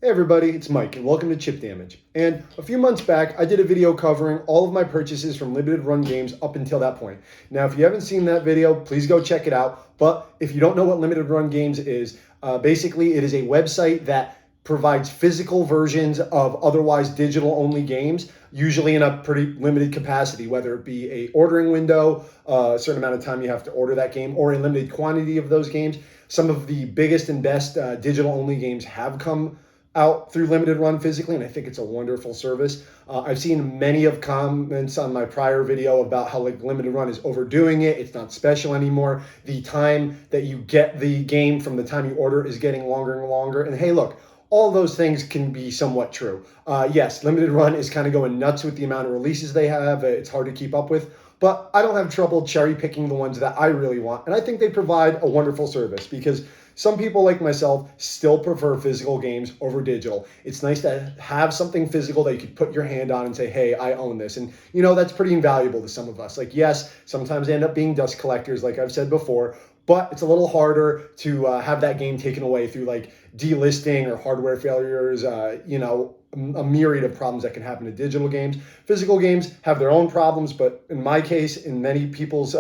Hey everybody, it's Mike and welcome to Chip Damage. And a few months back, I did a video covering all of my purchases from limited run games up until that point. Now, if you haven't seen that video, please go check it out. But if you don't know what limited run games is, basically it is a website that provides physical versions of otherwise digital only games, usually in a pretty limited capacity, whether it be a ordering window, a certain amount of time you have to order that game, or a limited quantity of those games. Some of the biggest and best digital only games have come out through limited run physically, and I think it's a wonderful service. I've seen many of comments on my prior video about how limited run is overdoing it. It's not special anymore. The time that you get the game from the time you order is getting longer and longer. And hey, look, all those things can be somewhat true. Yes, limited run is kind of going nuts with the amount of releases they have. It's hard to keep up with, but I don't have trouble cherry picking the ones that I really want. And I think they provide a wonderful service because some people like myself still prefer physical games over digital. It's nice to have something physical that you could put your hand on and say, hey, I own this. And, you know, that's pretty invaluable to some of us. Like, yes, sometimes they end up being dust collectors, like I've said before, but it's a little harder to have that game taken away through like delisting or hardware failures, a myriad of problems that can happen to digital games. Physical games have their own problems, but in my case, in many people's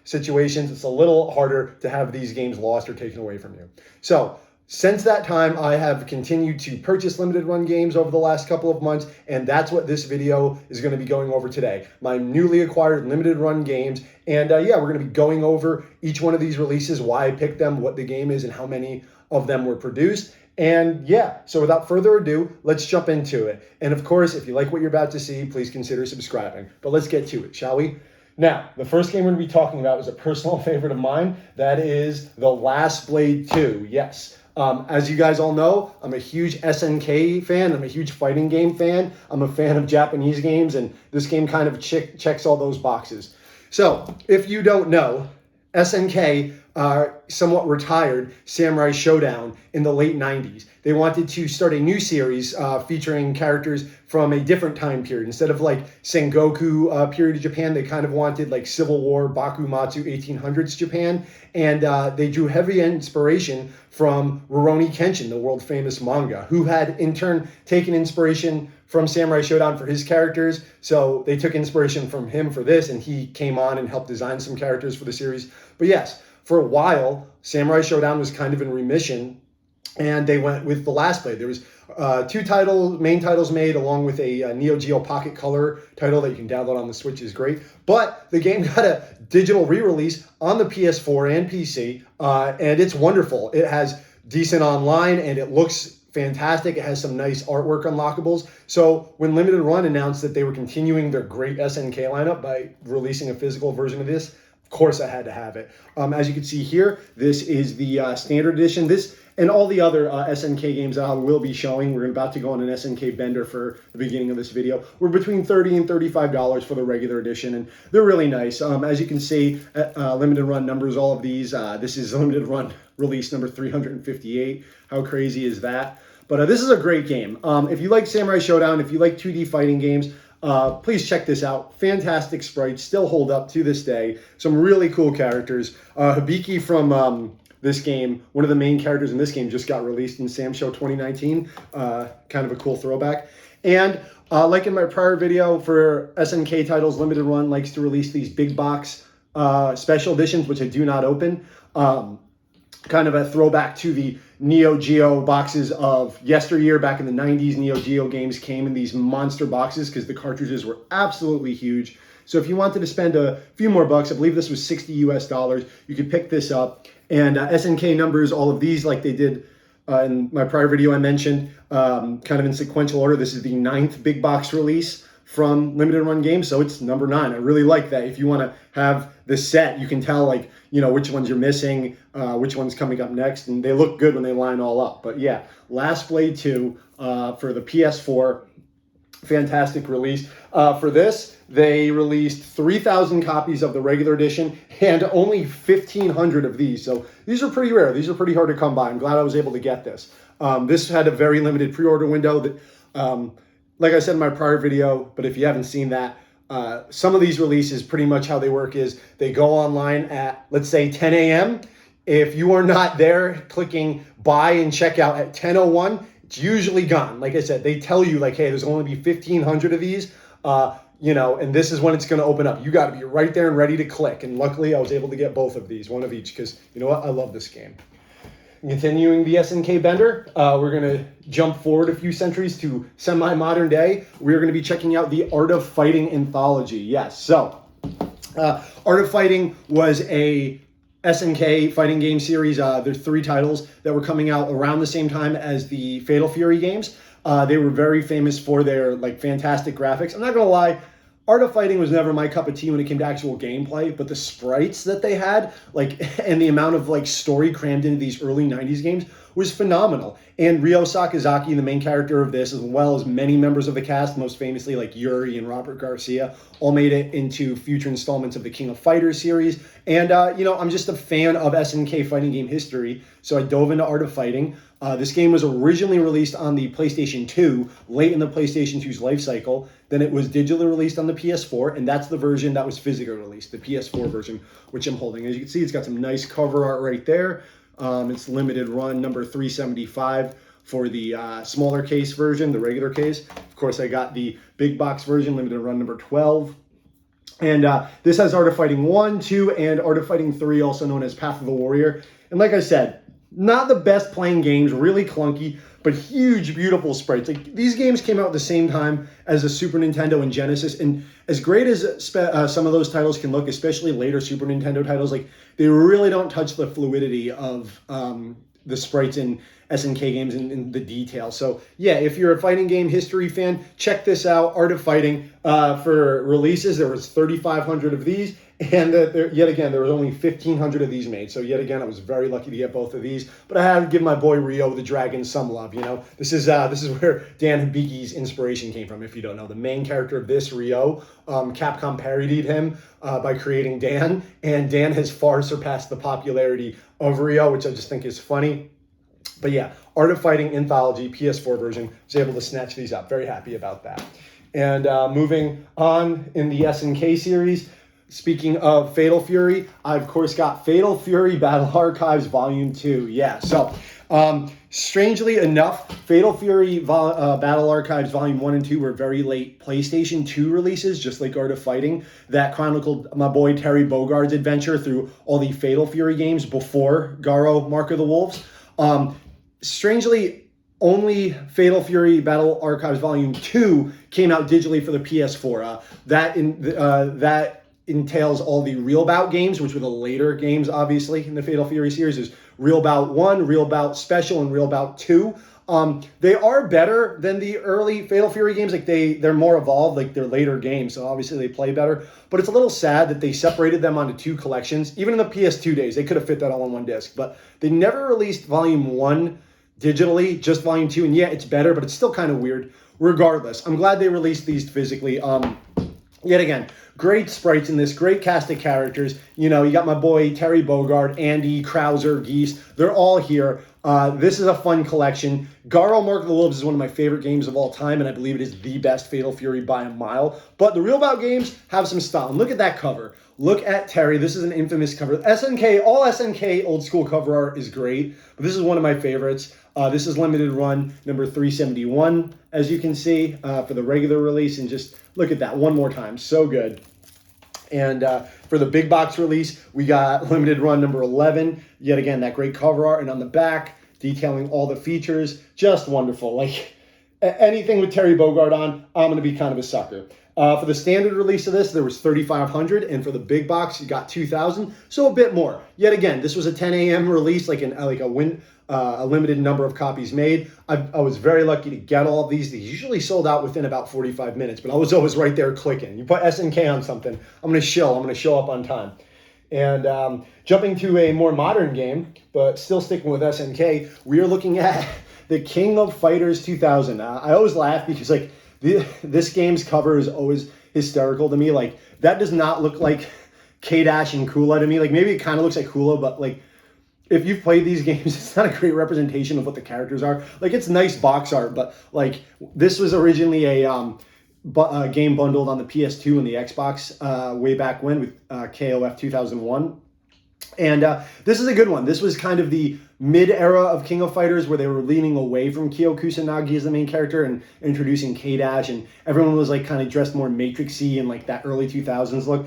situations, it's a little harder to have these games lost or taken away from you. So since that time, I have continued to purchase limited run games over the last couple of months, and that's what this video is going to be going over today. My newly acquired limited run games, and we're going to be going over each one of these releases, why I picked them, what the game is, and how many of them were produced. And so without further ado, let's jump into it. And of course, if you like what you're about to see, please consider subscribing. But let's get to it, shall we? Now, the first game we're going to be talking about is a personal favorite of mine. That is The Last Blade 2. Yes. As you guys all know, I'm a huge SNK fan. I'm a huge fighting game fan. I'm a fan of Japanese games, and this game kind of checks all those boxes. So, if you don't know, SNK somewhat retired Samurai Showdown in the late 90s. They wanted to start a new series featuring characters from a different time period. Instead of like Sengoku period of Japan, they kind of wanted like Civil War, Bakumatsu, 1800s Japan. And they drew heavy inspiration from Rurouni Kenshin, the world famous manga, who had in turn taken inspiration from Samurai Showdown for his characters. So they took inspiration from him for this, and he came on and helped design some characters for the series. But yes, for a while, Samurai Showdown was kind of in remission, and they went with The Last Blade. There was two main titles made, along with a Neo Geo Pocket Color title that you can download on the Switch. Is great. But the game got a digital re-release on the PS4 and PC, and it's wonderful. It has decent online, and it looks fantastic. It has some nice artwork unlockables. So when Limited Run announced that they were continuing their great SNK lineup by releasing a physical version of this, of course I had to have it. As you can see here, this is the standard edition. This and all the other SNK games that I will be showing. We're about to go on an SNK bender for the beginning of this video. We're between $30 and $35 for the regular edition, and they're really nice. As you can see, limited run numbers, all of these. This is limited run release number 358. How crazy is that? But this is a great game. If you like Samurai Showdown, if you like 2D fighting games, please check this out. Fantastic sprites, still hold up to this day. Some really cool characters. Hibiki from this game, one of the main characters in this game, just got released in Sam Show 2019. Kind of a cool throwback. And like in my prior video for SNK titles, Limited Run likes to release these big box special editions, which I do not open. Kind of a throwback to the Neo Geo boxes of yesteryear. Back in the 90s, Neo Geo games came in these monster boxes because the cartridges were absolutely huge. So if you wanted to spend a few more bucks, I believe this was $60 US, you could pick this up. And SNK numbers all of these like they did in my prior video I mentioned, kind of in sequential order. This is the 9th big box release from Limited Run Games, so it's number 9. I really like that. If you want to have the set, you can tell like, which ones you're missing, which one's coming up next, and they look good when they line all up. But yeah, Last Blade 2 for the PS4, fantastic release. For this, they released 3,000 copies of the regular edition and only 1,500 of these. So these are pretty rare. These are pretty hard to come by. I'm glad I was able to get this. This had a very limited pre-order window that, like I said in my prior video, but if you haven't seen that, some of these releases, pretty much how they work is they go online at, let's say, 10 a.m. If you are not there clicking buy and checkout at 10:01, it's usually gone. Like I said, they tell you like, hey, there's only be 1,500 of these, and this is when it's going to open up. You got to be right there and ready to click. And luckily, I was able to get both of these, one of each, because you know what? I love this game. Continuing the SNK bender, we're going to jump forward a few centuries to semi-modern day. We're going to be checking out the Art of Fighting Anthology. Yes, so Art of Fighting was a SNK fighting game series. There's 3 titles that were coming out around the same time as the Fatal Fury games. They were very famous for their like fantastic graphics. I'm not gonna lie, Art of Fighting was never my cup of tea when it came to actual gameplay, but the sprites that they had, like, and the amount of like story crammed into these early 90s games was phenomenal. And Ryo Sakazaki, the main character of this, as well as many members of the cast, most famously like Yuri and Robert Garcia, all made it into future installments of the King of Fighters series. And, I'm just a fan of SNK fighting game history, so I dove into Art of Fighting. This game was originally released on the PlayStation 2, late in the PlayStation 2's life cycle. Then it was digitally released on the PS4, and that's the version that was physically released, the PS4 version, which I'm holding. As you can see, it's got some nice cover art right there. It's limited run number 375 for the smaller case version, the regular case. Of course, I got the big box version, limited run number 12. And this has Art of Fighting 1, 2, and Art of Fighting 3, also known as Path of the Warrior. And like I said, not the best playing games, really clunky, but huge, beautiful sprites. Like, these games came out at the same time as the Super Nintendo and Genesis, and as great as some of those titles can look, especially later Super Nintendo titles, like, they really don't touch the fluidity of the sprites in SNK games and the detail. So yeah, if you're a fighting game history fan, check this out, Art of Fighting. For releases, there was 3,500 of these, and yet again, there was only 1,500 of these made. So yet again, I was very lucky to get both of these, but I had to give my boy Ryo the Dragon some love. This is where Dan Hibiki's inspiration came from. If you don't know, the main character of this, Ryo, Capcom parodied him by creating Dan, and Dan has far surpassed the popularity of Ryo, which I just think is funny. But yeah, Art of Fighting Anthology, PS4 version, was able to snatch these up. Very happy about that. And moving on in the SNK series, speaking of Fatal Fury, I of course got Fatal Fury Battle Archives Volume 2. Yeah, so strangely enough, Fatal Fury Battle Archives Volume 1 and 2 were very late PlayStation 2 releases, just like Art of Fighting, that chronicled my boy Terry Bogard's adventure through all the Fatal Fury games before Garo Mark of the Wolves. Strangely, only Fatal Fury Battle Archives Volume 2 came out digitally for the PS4. That entails all the Real Bout games, which were the later games, obviously, in the Fatal Fury series. There's Real Bout 1, Real Bout Special, and Real Bout 2. They are better than the early Fatal Fury games. Like, they're more evolved, like they're later games, so obviously they play better. But it's a little sad that they separated them onto 2 collections. Even in the PS2 days, they could have fit that all on one disc. But they never released Volume 1 digitally, just Volume 2. And yeah, it's better, but it's still kind of weird. Regardless, I'm glad they released these physically. Yet again, great sprites in this, great cast of characters. You got my boy Terry Bogard, Andy, Krauser, Geese. They're all here. This is a fun collection. Garo Mark of the Wolves is one of my favorite games of all time, and I believe it is the best Fatal Fury by a mile. But the Real Bout games have some style. And look at that cover. Look at Terry. This is an infamous cover. All SNK old school cover art is great, but this is one of my favorites. This is limited run number 371, as you can see, for the regular release. And just look at that one more time. So good. And for the big box release, we got limited run number 11. Yet again, that great cover art. And on the back, detailing all the features. Just wonderful. Like, anything with Terry Bogard on, I'm going to be kind of a sucker. For the standard release of this, there was 3,500, and for the big box, you got 2,000, so a bit more. Yet again, this was a 10 a.m. release, like a limited number of copies made. I was very lucky to get all of these. These usually sold out within about 45 minutes, but I was always right there clicking. You put SNK on something, I'm going to show up on time. And jumping to a more modern game, but still sticking with SNK, we are looking at the King of Fighters 2000. I always laugh because, like, this game's cover is always hysterical to me. Like, that does not look like K-Dash and Kula to me. Like, maybe it kind of looks like Kula, but, like, if you've played these games, it's not a great representation of what the characters are. Like, it's nice box art, but, like, this was originally a game bundled on the PS2 and the Xbox way back when with KOF 2001. And this is a good one. This was kind of the mid-era of King of Fighters where they were leaning away from Kyo Kusanagi as the main character and introducing K-Dash, and everyone was like kind of dressed more Matrix-y and like that early 2000s look.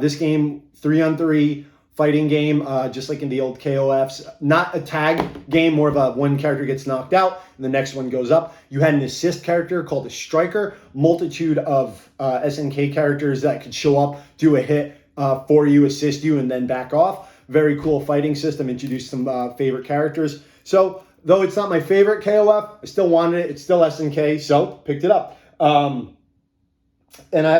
This game, 3-on-3 fighting game, just like in the old KOFs. Not a tag game, more of a one character gets knocked out and the next one goes up. You had an assist character called a striker, multitude of SNK characters that could show up, do a hit for you, assist you, and then back off. Very cool fighting system, introduced some favorite characters. So, though it's not my favorite KOF, I still wanted it. It's still SNK, so picked it up. And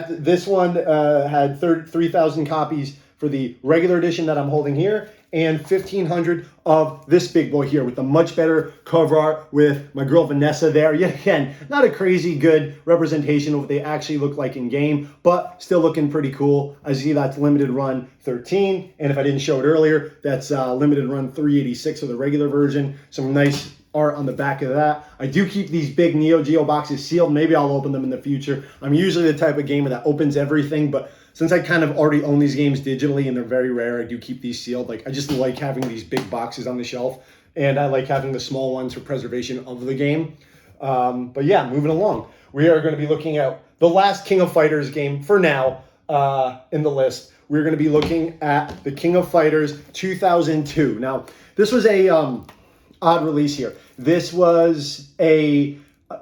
this one had 3,000 copies for the regular edition that I'm holding here, and 1,500 of this big boy here with the much better cover art with my girl Vanessa there. Yet again, not a crazy good representation of what they actually look like in game, but still looking pretty cool. I see that's limited run 13, and if I didn't show it earlier, that's limited run 386 of the regular version. Some nice art on the back of that. I do keep these big Neo Geo boxes sealed. Maybe I'll open them in the future. I'm usually the type of gamer that opens everything, but since I kind of already own these games digitally and they're very rare, I do keep these sealed. Like, I just like having these big boxes on the shelf, and I like having the small ones for preservation of the game. But yeah, moving along. We are going to be looking at the last King of Fighters game for now in the list. We're going to be looking at the King of Fighters 2002. Now, this was a odd release here. This was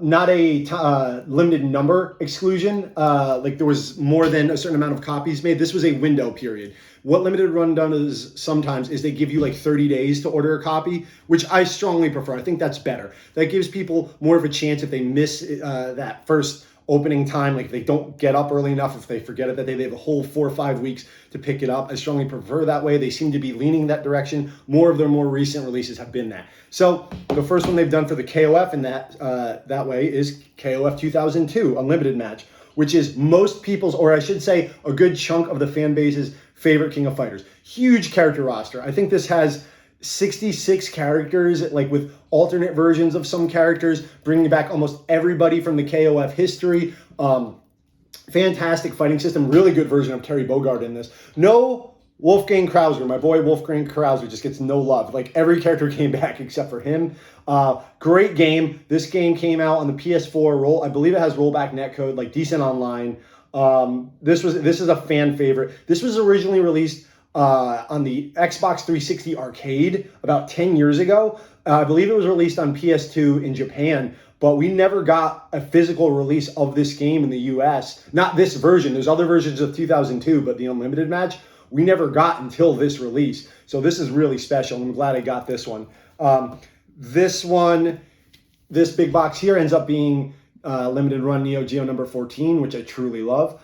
not a limited number exclusion. Like there was more than a certain amount of copies made. This was a window period. What limited run does sometimes is they give you like 30 days to order a copy, which I strongly prefer. I think that's better. That gives people more of a chance if they miss that first opening time, like if they don't get up early enough, if they forget it that day, they have a whole 4 or 5 weeks to pick it up. I strongly prefer that way. They seem to be leaning that direction. More of their more recent releases have been that. So the first one they've done for the KOF in that way is KOF 2002 Unlimited match, which is most people's, or I should say a good chunk of the fan base's favorite King of Fighters. Huge character roster. I think this has 66 characters, like with alternate versions of some characters, bringing back almost everybody from the KOF history. Fantastic fighting system, really good version of Terry Bogard in this. No Wolfgang Krauser, my boy Wolfgang Krauser just gets no love. Like every character came back except for him. Great game. This game came out on the PS4 I believe it has rollback netcode, like decent online. This is a fan favorite. This was originally released on the Xbox 360 arcade about 10 years ago. I believe it was released on PS2 in Japan, but we never got a physical release of this game in the US. Not this version. There's other versions of 2002, but the Unlimited match, we never got until this release. So this is really special. I'm glad I got this one. This big box here ends up being limited run Neo Geo number 14, which I truly love.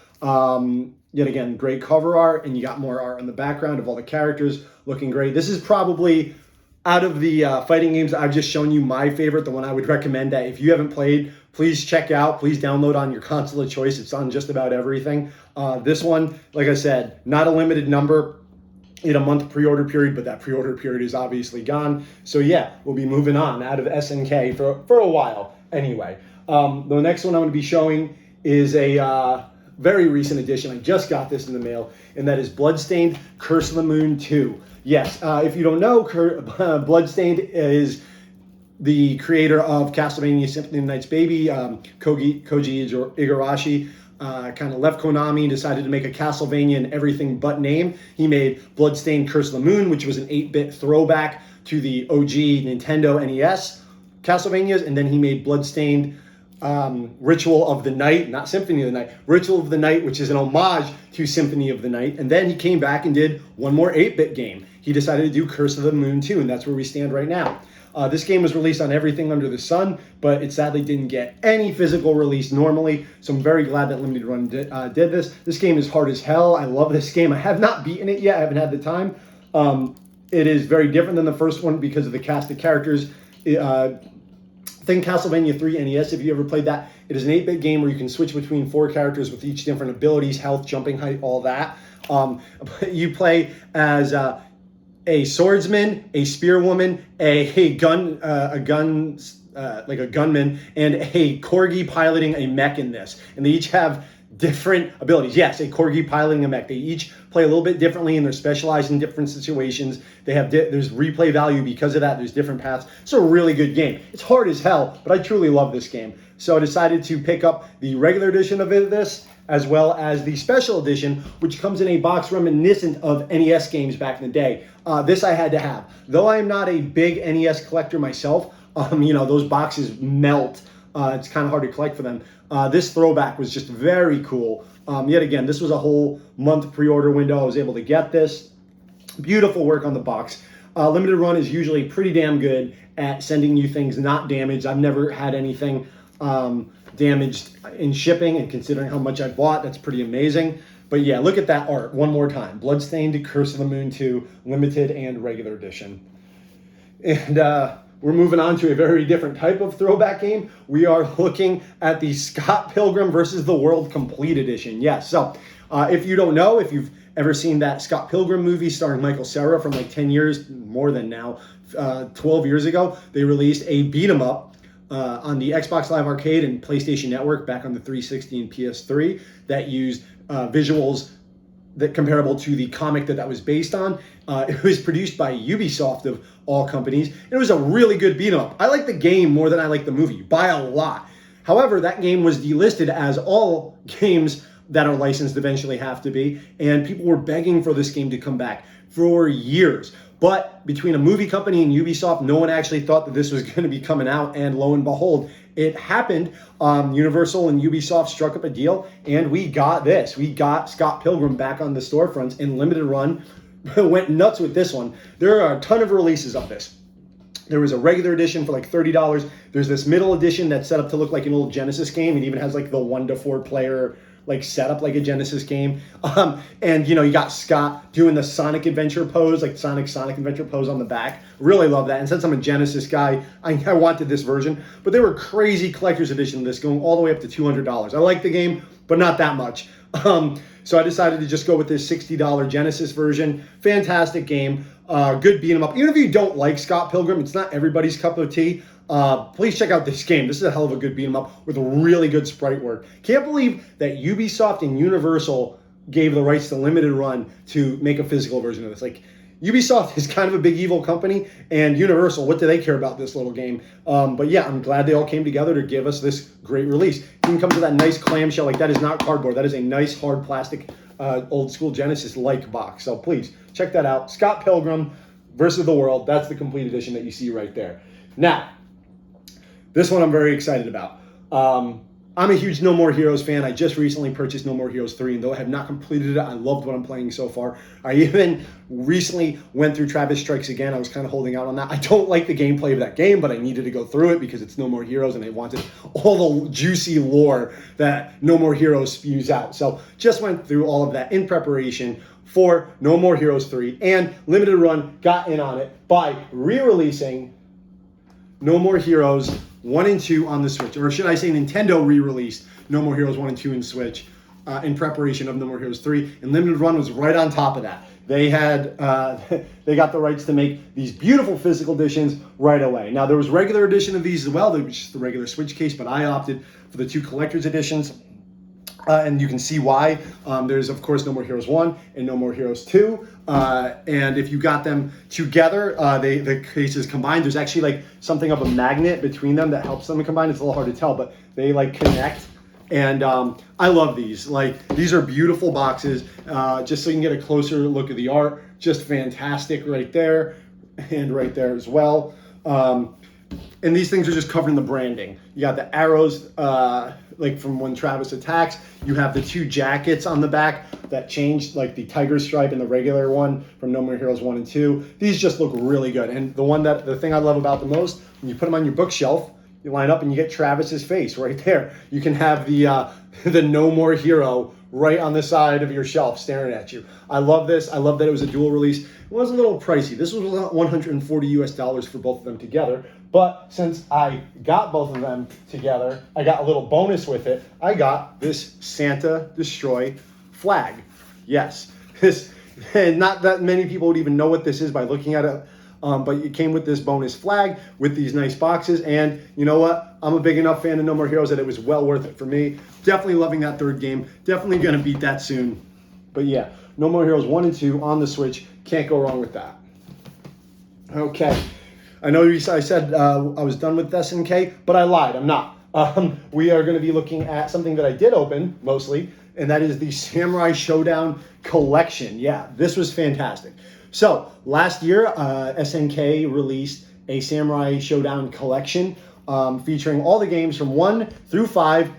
Yet again, great cover art, and you got more art in the background of all the characters looking great. This is probably, out of the fighting games I've just shown you, my favorite, the one I would recommend that if you haven't played, please check out. Please download on your console of choice. It's on just about everything. This one, like I said, not a limited number in a month pre-order period, but that pre-order period is obviously gone. So yeah, we'll be moving on out of SNK for a while anyway. The next one I'm going to be showing is a very recent edition. I just got this in the mail, and that is Bloodstained Curse of the Moon 2. Yes, if you don't know, Bloodstained is the creator of Castlevania Symphony of the Night's Baby. Koji Igarashi kind of left Konami and decided to make a Castlevania in everything but name. He made Bloodstained Curse of the Moon, which was an 8-bit throwback to the OG Nintendo NES Castlevanias, and then he made Bloodstained Ritual of the Night, not Symphony of the Night, Ritual of the Night, which is an homage to Symphony of the Night. And then he came back and did one more 8-bit game. He decided to do Curse of the Moon 2, and that's where we stand right now. This game was released on everything under the sun, but it sadly didn't get any physical release normally, so I'm very glad that Limited Run did this. This game is hard as hell. I love this game. I have not beaten it yet. I haven't had the time. It is very different than the first one because of the cast of characters. Think Castlevania 3 NES, if you ever played that. It is an 8-bit game where you can switch between 4 characters with each different abilities, health, jumping height, all that. You play as a swordsman, a spearwoman, a gunman, and a corgi piloting a mech in this. And they each have different abilities. Yes, a corgi piloting a mech. They each play a little bit differently, and they're specialized in different situations. They have there's replay value because of that. There's different paths. It's a really good game. It's hard as hell, but I truly love this game. So I decided to pick up the regular edition of this, as well as the special edition, which comes in a box reminiscent of NES games back in the day. This I had to have. Though I am not a big NES collector myself, those boxes melt. It's kind of hard to collect for them. This throwback was just very cool. Yet again, this was a whole month pre-order window. I was able to get this. Beautiful work on the box. Limited Run is usually pretty damn good at sending you things not damaged. I've never had anything damaged in shipping, and considering how much I bought, that's pretty amazing. But yeah, look at that art one more time. Bloodstained, Curse of the Moon 2, limited and regular edition. And we're moving on to a very different type of throwback game. We are looking at the Scott Pilgrim versus the World Complete Edition. Yes, so if you don't know, if you've ever seen that Scott Pilgrim movie starring Michael Cera from like 10 years, more than now, 12 years ago, they released a beat 'em up on the Xbox Live Arcade and PlayStation Network back on the 360 and PS3 that used visuals that comparable to the comic that was based on. It was produced by Ubisoft of all companies. It was a really good beat 'em up. I like the game more than I like the movie by a lot. However, that game was delisted, as all games that are licensed eventually have to be, and people were begging for this game to come back for years. But between a movie company and Ubisoft, no one actually thought that this was going to be coming out, and lo and behold, it happened. Universal and Ubisoft struck up a deal, and we got this. We got Scott Pilgrim back on the storefronts in limited run. Went nuts with this one. There are a ton of releases of this. There was a regular edition for like $30. There's this middle edition that's set up to look like an old Genesis game. It even has like the 1 to 4 player like setup like a Genesis game. And you got Scott doing the Sonic Adventure pose, like Sonic Adventure pose on the back. Really love that. And since I'm a Genesis guy, I wanted this version. But there were crazy collector's edition of this going all the way up to $200. I like the game, but not that much. So I decided to just go with this $60 Genesis version. Fantastic game. Good beat 'em up. Even if you don't like Scott Pilgrim, it's not everybody's cup of tea. Please check out this game. This is a hell of a good beat 'em up with really good sprite work. Can't believe that Ubisoft and Universal gave the rights to limited run to make a physical version of this. Like, Ubisoft is kind of a big evil company, and Universal, what do they care about this little game? But yeah, I'm glad they all came together to give us this great release. It even comes with that nice clamshell. Like, that is not cardboard. That is a nice hard plastic old school Genesis-like box. So please check that out. Scott Pilgrim versus the World. That's the complete edition that you see right there. Now, this one I'm very excited about. I'm a huge No More Heroes fan. I just recently purchased No More Heroes 3, and though I have not completed it, I loved what I'm playing so far. I even recently went through Travis Strikes Again. I was kind of holding out on that. I don't like the gameplay of that game, but I needed to go through it because it's No More Heroes, and I wanted all the juicy lore that No More Heroes spews out. So just went through all of that in preparation for No More Heroes 3, and Limited Run got in on it by re-releasing No More Heroes 1 and 2 on the Switch. Or should I say Nintendo re-released No More Heroes 1 and 2 in Switch in preparation of No More Heroes 3. And Limited Run was right on top of that. They had they got the rights to make these beautiful physical editions right away. Now, there was regular edition of these as well. There was just the regular Switch case, but I opted for the 2 collector's editions. And you can see why. There's, of course, No More Heroes 1 and No More Heroes 2. And if you got them together, the cases combined, there's actually like something of a magnet between them that helps them combine. It's a little hard to tell, but they like connect. And I love these. Like, these are beautiful boxes. Just so you can get a closer look at the art. Just fantastic right there and right there as well. And these things are just covered in the branding. You got the arrows, like from when Travis attacks. You have the 2 jackets on the back that changed, like the tiger stripe and the regular one from No More Heroes 1 and 2. These just look really good. And the thing I love about the most, when you put them on your bookshelf, you line up and you get Travis's face right there. You can have the No More Hero right on the side of your shelf staring at you. I love this. I love that it was a dual release. It was a little pricey. This was $140 for both of them together. But since I got both of them together, I got a little bonus with it. I got this Santa Destroy flag. Yes, this, and not that many people would even know what this is by looking at it but it came with this bonus flag with these nice boxes. And you know what? I'm a big enough fan of No More Heroes that it was well worth it for me. Definitely loving that third game. Definitely going to beat that soon. But yeah, No More Heroes 1 and 2 on the Switch. Can't go wrong with that. Okay. I know I said I was done with SNK, but I lied. I'm not. We are going to be looking at something that I did open, mostly, and that is the Samurai Showdown collection. Yeah, this was fantastic. So, last year, SNK released a Samurai Showdown collection featuring all the games from 1 through 5,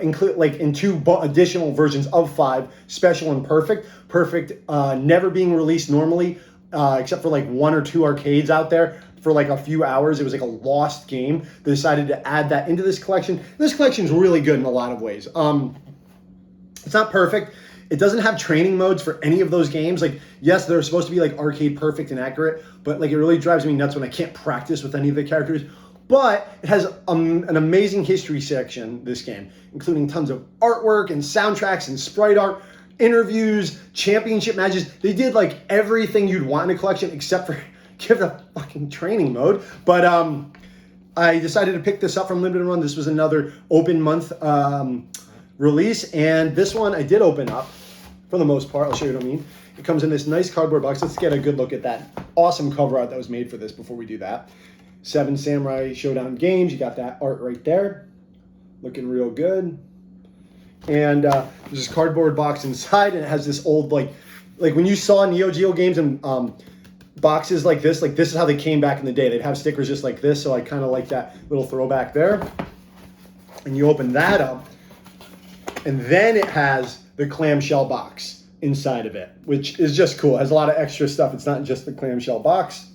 in 2 additional versions of 5, Special and Perfect. Perfect never being released normally, except for 1 or 2 arcades out there for a few hours. It was a lost game. They decided to add that into this collection. This collection is really good in a lot of ways. It's not perfect. It doesn't have training modes for any of those games. Yes, they're supposed to be arcade perfect and accurate, but it really drives me nuts when I can't practice with any of the characters. But it has an amazing history section, this game, including tons of artwork and soundtracks and sprite art, interviews, championship matches. They did everything you'd want in a collection except for give it a fucking training mode. But I decided to pick this up from Limited Run. This was another open month release, and this one I did open up for the most part. I'll show you what I mean. It comes in this nice cardboard box. Let's get a good look at that awesome cover art that was made for this before we do that. 7 Samurai Showdown games. You got that art right there. Looking real good. And there's this cardboard box inside, and it has this old, like when you saw Neo Geo games and boxes like this is how they came back in the day. They'd have stickers just like this, so I kind of like that little throwback there. And you open that up, and then it has the clamshell box inside of it, which is just cool. It has a lot of extra stuff. It's not just the clamshell box.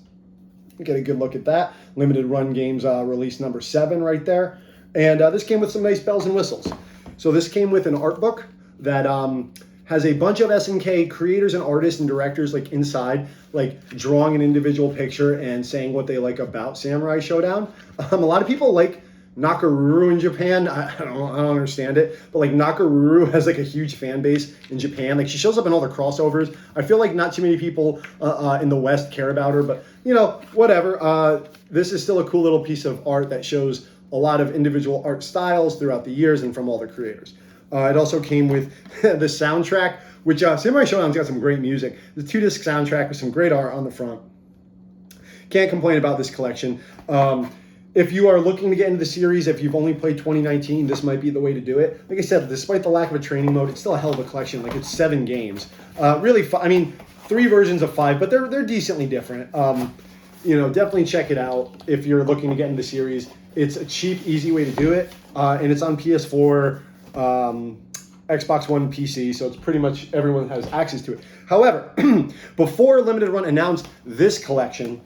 Get a good look at that. Limited Run Games release number 7 right there. And this came with some nice bells and whistles. So this came with an art book that has a bunch of SNK creators and artists and directors inside, drawing an individual picture and saying what they like about Samurai Showdown. A lot of people like Nakaruru in Japan. I don't understand it, but Nakaruru has a huge fan base in Japan. She shows up in all the crossovers. I feel not too many people in the West care about her, but whatever. This is still a cool little piece of art that shows a lot of individual art styles throughout the years and from all the creators. It also came with the soundtrack, which Samurai Showdown's got some great music. The 2-disc soundtrack with some great art on the front. Can't complain about this collection. If you are looking to get into the series, if you've only played 2019, this might be the way to do it. Like I said, despite the lack of a training mode, it's still a hell of a collection. It's 7 games. Really, 3 versions of 5, but they're decently different. Definitely check it out if you're looking to get into the series. It's a cheap, easy way to do it, and it's on PS4, Xbox One, PC, so it's pretty much everyone has access to it. However, before Limited Run announced this collection,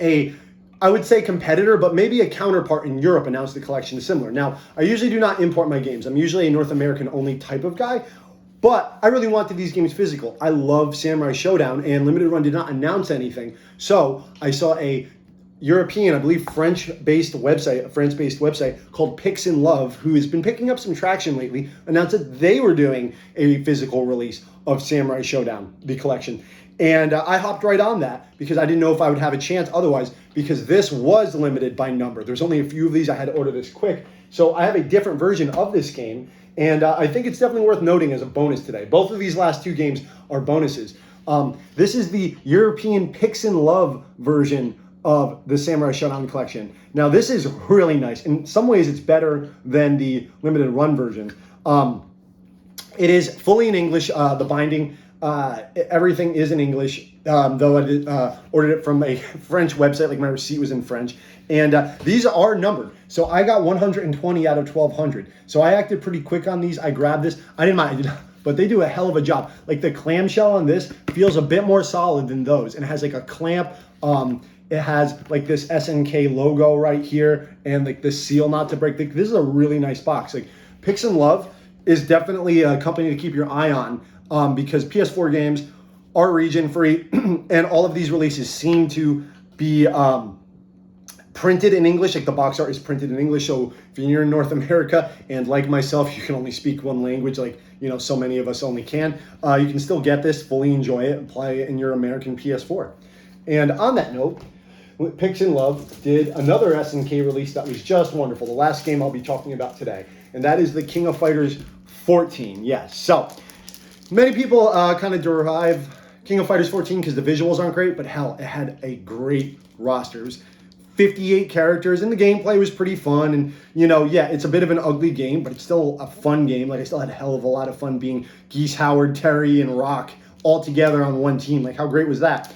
I would say competitor, but maybe a counterpart in Europe announced the collection similar. Now, I usually do not import my games. I'm usually a North American only type of guy, but I really wanted these games physical. I love Samurai Showdown, and Limited Run did not announce anything. So I saw a European, I believe France-based website called Pix in Love, who has been picking up some traction lately, announced that they were doing a physical release of Samurai Showdown, the collection. And I hopped right on that because I didn't know if I would have a chance otherwise, because this was limited by number. There's only a few of these. I had to order this quick. So I have a different version of this game, and I think it's definitely worth noting as a bonus today. Both of these last 2 games are bonuses. This is the European Pix in Love version of the Samurai Showdown collection. Now, this is really nice. In some ways, it's better than the Limited Run version. It is fully in English. The binding, everything is in English, though I did, ordered it from a French website, my receipt was in French. And these are numbered. So I got 120 out of 1,200. So I acted pretty quick on these. I grabbed this. I didn't mind, but they do a hell of a job. The clamshell on this feels a bit more solid than those. And it has a clamp. It has this SNK logo right here and this seal not to break. This is a really nice box. Pix in Love is definitely a company to keep your eye on because PS4 games are region free and all of these releases seem to be printed in English. The box art is printed in English. So if you're in North America and like myself, you can only speak one language, so many of us only can, you can still get this, fully enjoy it, and play it in your American PS4. And on that note, Pix and Love did another SNK release that was just wonderful. The last game I'll be talking about today, and that is the King of Fighters 14. Yes, so many people kind of derive King of Fighters 14 because the visuals aren't great, but hell, it had a great roster. It was 58 characters, and the gameplay was pretty fun. And, you know, yeah, it's a bit of an ugly game, but it's still a fun game. Like, I still had a hell of a lot of fun being Geese, Howard, Terry, and Rock all together on one team. Like, how great was that?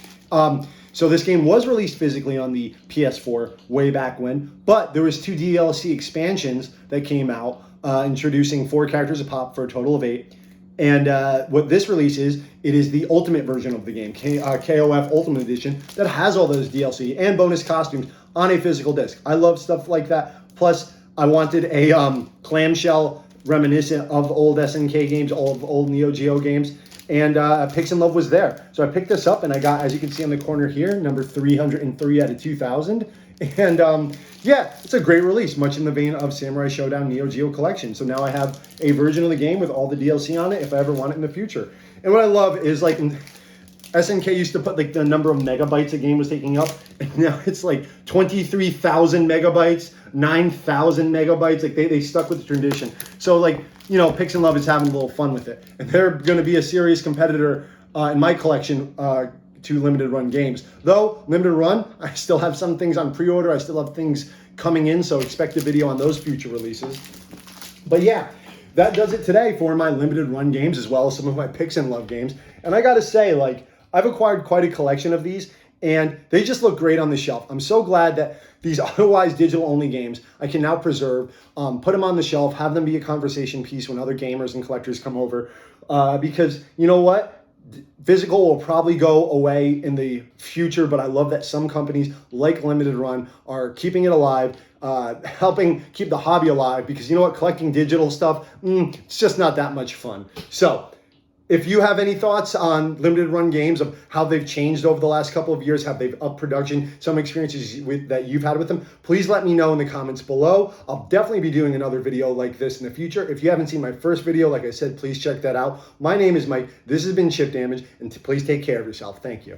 So this game was released physically on the PS4 way back when, but there was 2 DLC expansions that came out, introducing 4 characters a pop for a total of 8. And what this release is, it is the ultimate version of the game, KOF Ultimate Edition, that has all those DLC and bonus costumes on a physical disc. I love stuff like that. Plus, I wanted a clamshell reminiscent of old SNK games, old Neo Geo games. And Pix and Love was there. So I picked this up, and I got, as you can see on the corner here, number 303 out of 2000. And yeah, it's a great release, much in the vein of Samurai Showdown Neo Geo Collection. So now I have a version of the game with all the DLC on it if I ever want it in the future. And what I love is, like, SNK used to put like the number of megabytes a game was taking up, and now it's like 23,000 megabytes, 9,000 megabytes. Like they stuck with the tradition. So, like, you know, Pix and Love is having a little fun with it, and they're going to be a serious competitor in my collection to limited run games. Though limited run, I still have some things on pre-order. I still have things coming in, so expect a video on those future releases. But yeah, that does it today for my limited run games, as well as some of my Pix and Love games. And I gotta say, like, I've acquired quite a collection of these, and they just look great on the shelf. I'm so glad that these otherwise digital-only games I can now preserve, put them on the shelf, have them be a conversation piece when other gamers and collectors come over, because you know what? Physical will probably go away in the future, but I love that some companies like Limited Run are keeping it alive, helping keep the hobby alive, because you know what? Collecting digital stuff, it's just not that much fun. So if you have any thoughts on limited run games, of how they've changed over the last couple of years, how they've upped production, some experiences that you've had with them, please let me know in the comments below. I'll definitely be doing another video like this in the future. If you haven't seen my first video, like I said, please check that out. My name is Mike. This has been Chip Damage, and please take care of yourself. Thank you.